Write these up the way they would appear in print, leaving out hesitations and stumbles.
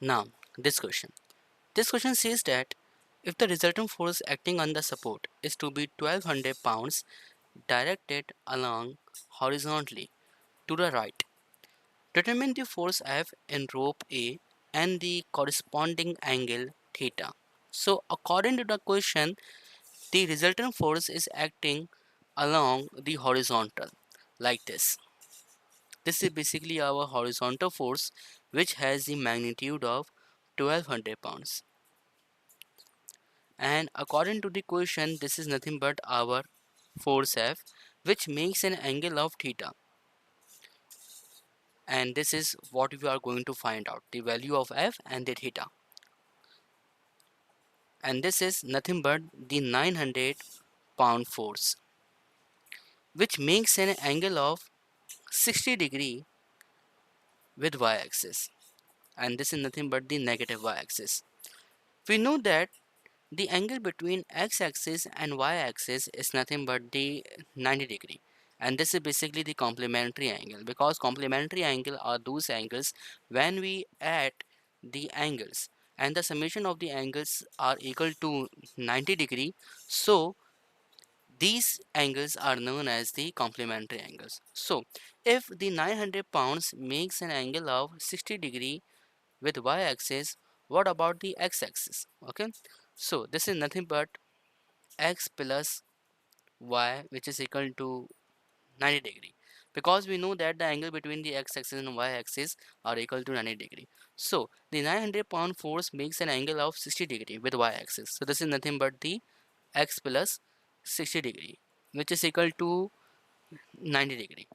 Now, this question. This question says that if the resultant force acting on the support is to be 1200 pounds directed along horizontally to the right, determine the force F in rope A and the corresponding angle theta. So, according to the question, the resultant force is acting along the horizontal like this. This is basically our horizontal force which has the magnitude of 1200 pounds. And according to the question, this is nothing but our force F which makes an angle of theta. And this is what we are going to find out, the value of F and the theta. And this is nothing but the 900 pound force which makes an angle of 60 degree with y-axis, and this is nothing but the negative y-axis. We know that the angle between x-axis and y-axis is nothing but the 90 degree, and this is basically the complementary angle, because complementary angle are those angles when we add the angles and the summation of the angles are equal to 90 degree. So these angles are known as the complementary angles. So if the 900 pounds makes an angle of 60 degree with y-axis, what about the x-axis? Okay, so this is nothing but x plus y, which is equal to 90 degree, because we know that the angle between the x-axis and y-axis are equal to 90 degree. So the 900 pound force makes an angle of 60 degree with y-axis, so this is nothing but the x plus 60 degree, which is equal to 90 degree.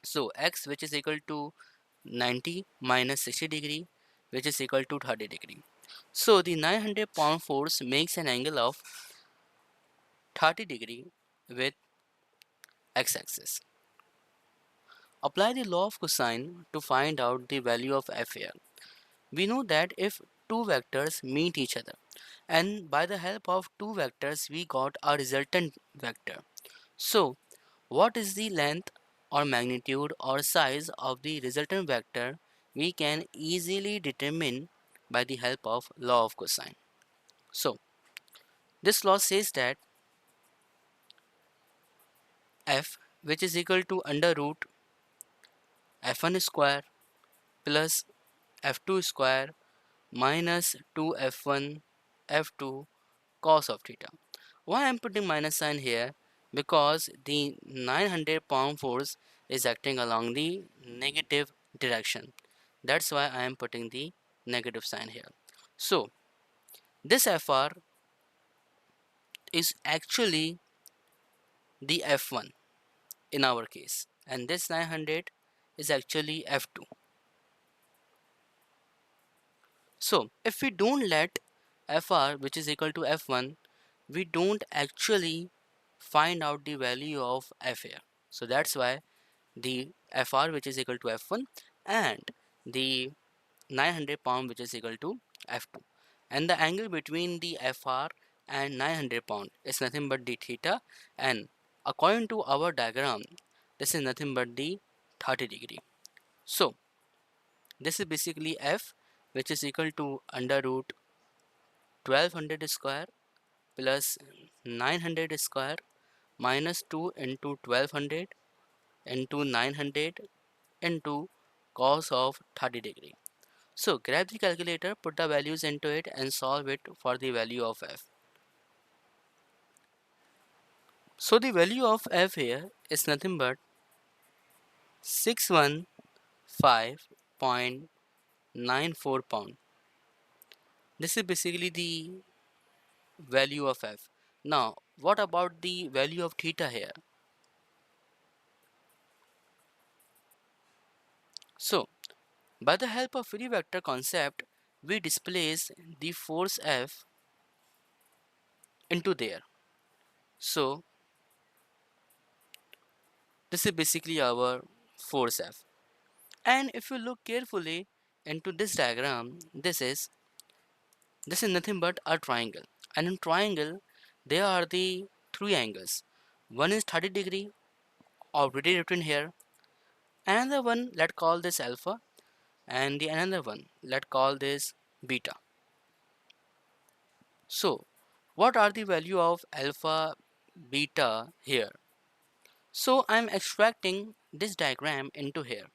So x, which is equal to 90 minus 60 degree, which is equal to 30 degree. So the 900 pound force makes an angle of 30 degree with x-axis. Apply the law of cosine to find out the value of f here. We know that if two vectors meet each other, and by the help of two vectors we got a resultant vector. So what is the length or magnitude or size of the resultant vector, we can easily determine by the help of law of cosine. So this law says that f, which is equal to under root f1 square plus f2 square minus 2f1 f2 cos of theta. Why I am putting minus sign here? Because the 900 pound force is acting along the negative direction. That's why I am putting the negative sign here. So this Fr is actually the F1 in our case, and this 900 is actually F2. So if we don't let Fr, which is equal to F1, we don't actually find out the value of F here. So that's why the Fr, which is equal to F1, and the 900 pound, which is equal to F2, and the angle between the Fr and 900 pound is nothing but the theta, and according to our diagram this is nothing but the 30 degree. So this is basically F, which is equal to under root 1200 square plus 900 square minus 2 into 1200 into 900 into cos of 30 degree. So grab the calculator, put the values into it and solve it for the value of f. So the value of f here is nothing but 615.94 pound. This is basically the value of f. Now what about the value of theta here? So by the help of free vector concept, we displace the force F into there. So this is basically our force F. And if you look carefully into this diagram, this is nothing but a triangle. And in triangle, there are the three angles. One is 30 degree already written here. Another one, let's call this alpha. and the another one, let's call this beta. So what are the value of alpha, beta here? So I'm extracting this diagram into here.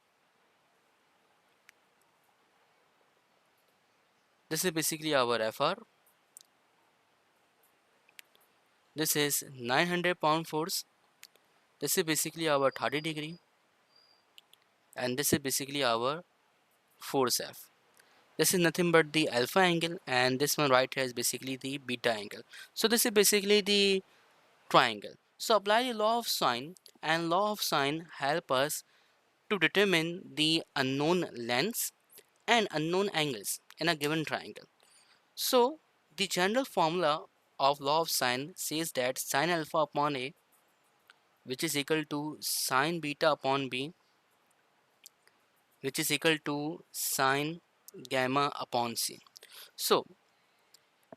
This is basically our FR. This is 900 pound force. This is basically our 30 degree, and this is basically our force F. This is nothing but the alpha angle, and this one right here is basically the beta angle. So this is basically the triangle. So apply the law of sine, and law of sine help us to determine the unknown lengths and unknown angles in a given triangle. So the general formula of law of sine says that sine alpha upon A, which is equal to sine beta upon B, which is equal to sine gamma upon C. So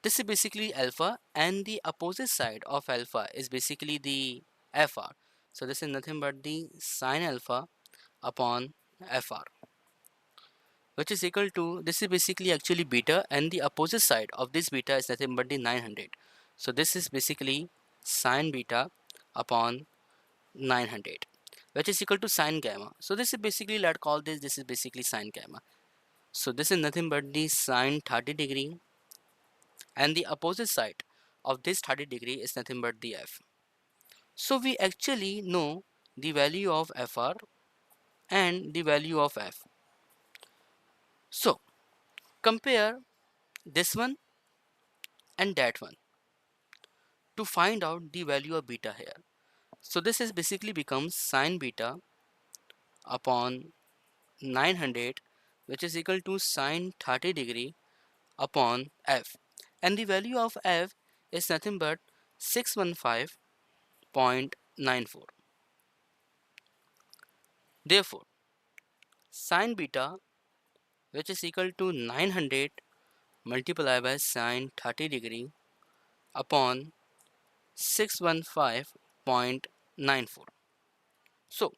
this is basically alpha, and the opposite side of alpha is basically the FR. So this is nothing but the sine alpha upon FR, which is equal to, this is basically actually beta, and the opposite side of this beta is nothing but the 900. So this is basically sine beta upon 900, which is equal to sine gamma. So this is basically, let's call this is basically sine gamma. So this is nothing but the sine 30 degree, and the opposite side of this 30 degree is nothing but the F. So we actually know the value of FR and the value of F. So compare this one and that one to find out the value of beta here. So this is basically becomes sine beta upon 900, which is equal to sine 30 degree upon F, and the value of F is nothing but 615.94. Therefore sine beta, which is equal to 900 multiplied by sine 30 degree upon 615.94. So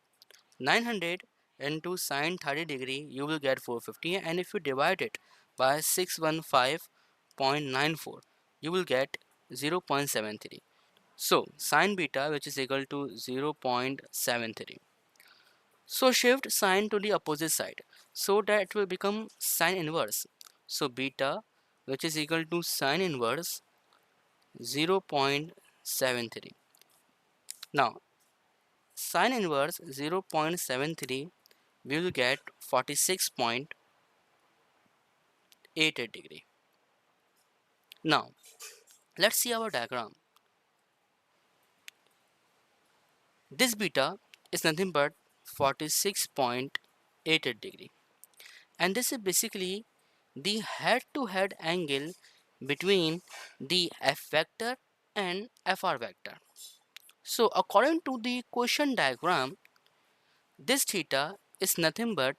900 into sine 30 degree, you will get 450, and if you divide it by 615.94, you will get 0.73. So sine beta, which is equal to 0.73. So shift sine to the opposite side, so that it will become sine inverse. So beta, which is equal to sine inverse 0.73. Now sine inverse 0.73, we will get 46.88 degree. Now let's see our diagram. This beta is nothing but 46.88 degree, and this is basically the head to head angle between the F vector and FR vector. So according to the question diagram, this theta is nothing but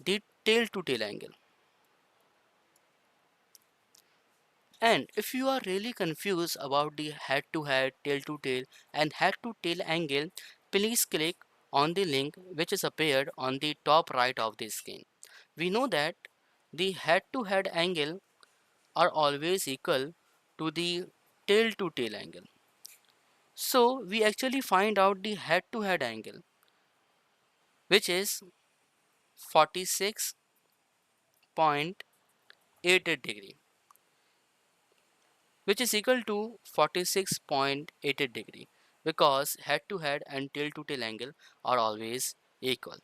the tail to tail angle. And if you are really confused about the head to head, tail to tail and head to tail angle, please click on the link which is appeared on the top right of the screen. We know that the head to head angle are always equal to the tail to tail angle. So we actually find out the head to head angle, which is 46.88 degree, which is equal to 46.88 degree, because head to head and tail to tail angle are always equal.